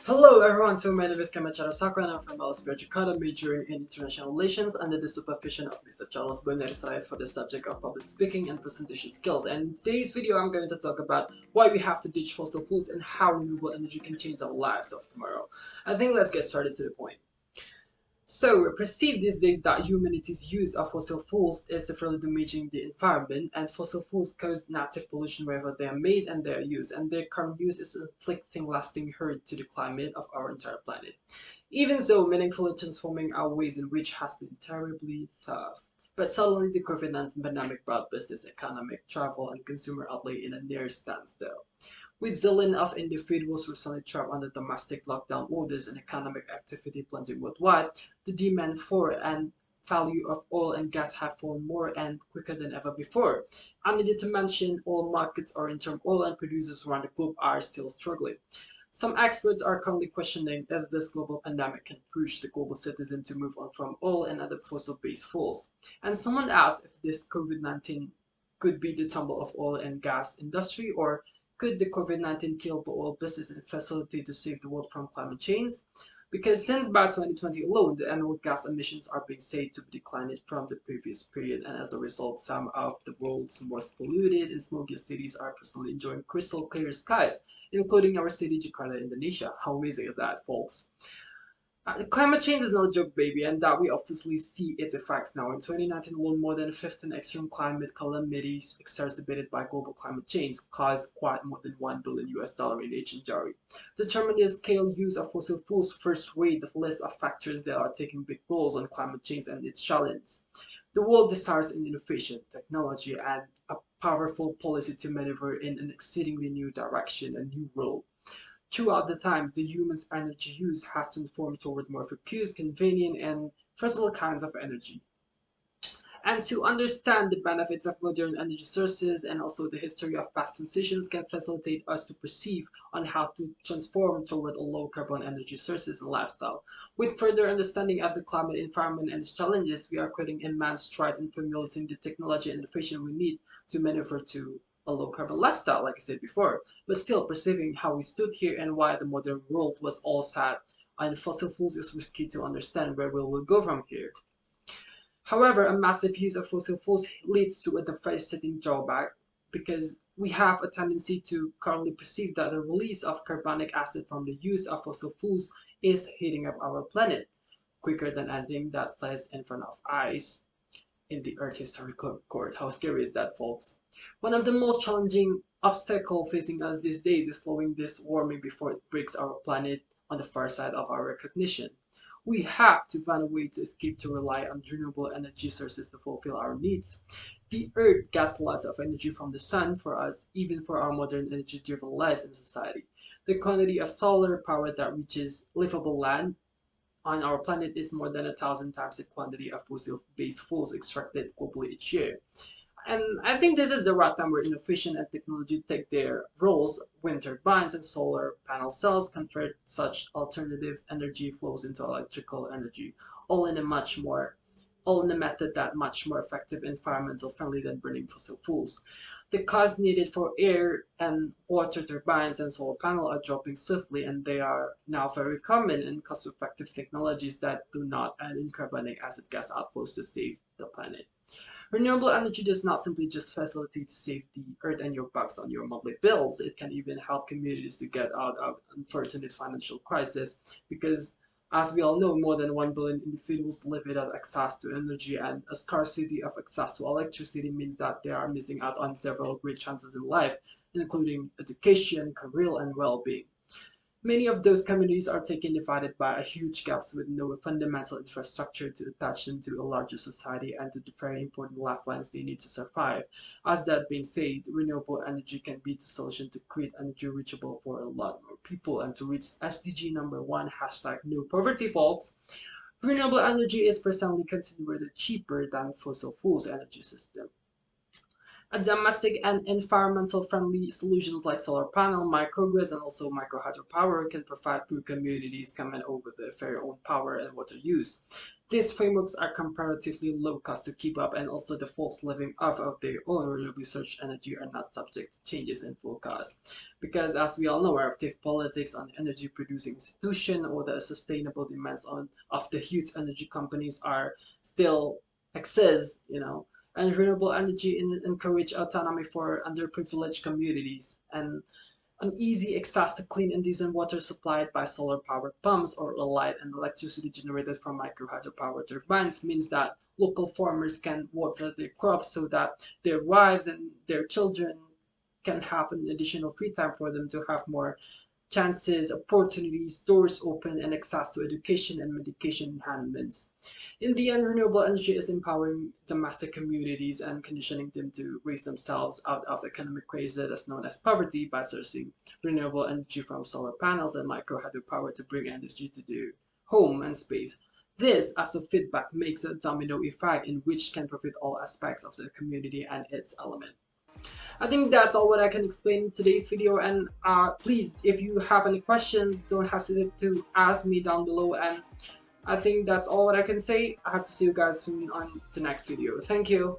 Hello everyone, so my name is Khemacaro and I'm from LSPR Jakarta, majoring in international relations under the supervision of Mr. Charles Bonar Sirait for the subject of public speaking and presentation skills. And in today's video, I'm going to talk about why we have to ditch fossil fuels and how renewable energy can change our lives of tomorrow. I think let's get started to the point. So, we perceive these days that humanity's use of fossil fuels is severely damaging the environment, and fossil fuels cause native pollution wherever they are made and they are used, and their current use is inflicting lasting hurt to the climate of our entire planet. Even so, meaningfully transforming our ways in which has been terribly tough. But suddenly, the COVID-19 pandemic brought business, economic, travel, and consumer outlay in a near standstill. With zillion of individuals recently trapped under domestic lockdown orders and economic activity plunging worldwide, the demand for and value of oil and gas have fallen more and quicker than ever before. I needed to mention oil markets are in turmoil and producers around the globe are still struggling. Some experts are currently questioning if this global pandemic can push the global citizen to move on from oil and other fossil-based fuels. And someone asked if this COVID-19 could be the tumble of oil and gas industry, or could the COVID-19 kill the oil business and facilitate to save the world from climate change? Because since by 2020 alone, the annual gas emissions are being said to be declining from the previous period, and as a result, some of the world's most polluted and smokiest cities are personally enjoying crystal clear skies, including our city, Jakarta, Indonesia. How amazing is that, folks? Climate change is no joke, baby, and that we obviously see its effects now. In 2019 alone, more than 15 extreme climate calamities exacerbated by global climate change caused quite more than $1 billion US in ancient Jari. Determining the scale use of fossil fuels first weighed the list of factors that are taking big roles on climate change and its challenges. The world desires an innovation, technology, and a powerful policy to maneuver in an exceedingly new direction, a new role. Throughout the times, the human's energy use has transformed toward more focused, convenient, and versatile kinds of energy. And to understand the benefits of modern energy sources and also the history of past transitions can facilitate us to perceive on how to transform toward a low carbon energy sources and lifestyle. With further understanding of the climate environment and its challenges, we are creating immense strides in formulating the technology and innovation we need to maneuver to a low carbon lifestyle, like I said before, but still perceiving how we stood here and why the modern world was all set on fossil fuels is risky to understand where we will go from here. However, a massive use of fossil fuels leads to a devastating drawback because we have a tendency to currently perceive that the release of carbonic acid from the use of fossil fuels is heating up our planet quicker than anything that flies in front of eyes in the Earth historical record. How scary is that, folks? One of the most challenging obstacles facing us these days is slowing this warming before it breaks our planet on the far side of our recognition. We have to find a way to escape to rely on renewable energy sources to fulfill our needs. The Earth gets lots of energy from the sun for us, even for our modern energy driven lives and society. The quantity of solar power that reaches livable land on our planet is more than 1,000 times the quantity of fossil-based fuels extracted globally each year. And I think this is the right time where innovation and technology take their roles. Wind turbines and solar panel cells convert such alternative energy flows into electrical energy, all in a much more all in a method that much more effective and environmental friendly than burning fossil fuels. The costs needed for air and water turbines and solar panel are dropping swiftly, and they are now very common and cost-effective technologies that do not add in carbonic acid gas outflows to save the planet. Renewable energy does not simply just facilitate to save the earth and your bucks on your monthly bills. It can even help communities to get out of unfortunate financial crisis because as we all know, more than 1 billion individuals live without access to energy, and a scarcity of access to electricity means that they are missing out on several great chances in life, including education, career, and well being. Many of those communities are taken divided by a huge gaps with no fundamental infrastructure to attach them to a larger society and to the very important lifelines they need to survive. As that being said, renewable energy can be the solution to create energy reachable for a lot more people and to reach SDG number one hashtag no poverty folks. Renewable energy is presently considered cheaper than fossil fuels energy system. A domestic and environmental friendly solutions like solar panel, microgrids, and also micro hydropower can provide poor communities command over their own power and water use. These frameworks are comparatively low cost to keep up, and also the folks living off of their own renewable research energy are not subject to changes in full cost. Because as we all know, our active politics on energy producing institution or the sustainable demands of the huge energy companies are still exist, and renewable energy encourage autonomy for underprivileged communities, and an easy access to clean and decent water supplied by solar powered pumps or light and electricity generated from micro hydropower turbines means that local farmers can water their crops so that their wives and their children can have an additional free time for them to have more chances, opportunities, doors open, and access to education and medication enhancements. In the end, renewable energy is empowering domestic communities and conditioning them to raise themselves out of economic crisis that's known as poverty by sourcing renewable energy from solar panels and micro hydropower to bring energy to the home and space. This, as a feedback, makes a domino effect in which can profit all aspects of the community and its element. I think that's all what I can explain in today's video, and please, if you have any questions, don't hesitate to ask me down below, and I think that's all what I can say. I hope to see you guys soon on the next video. Thank you.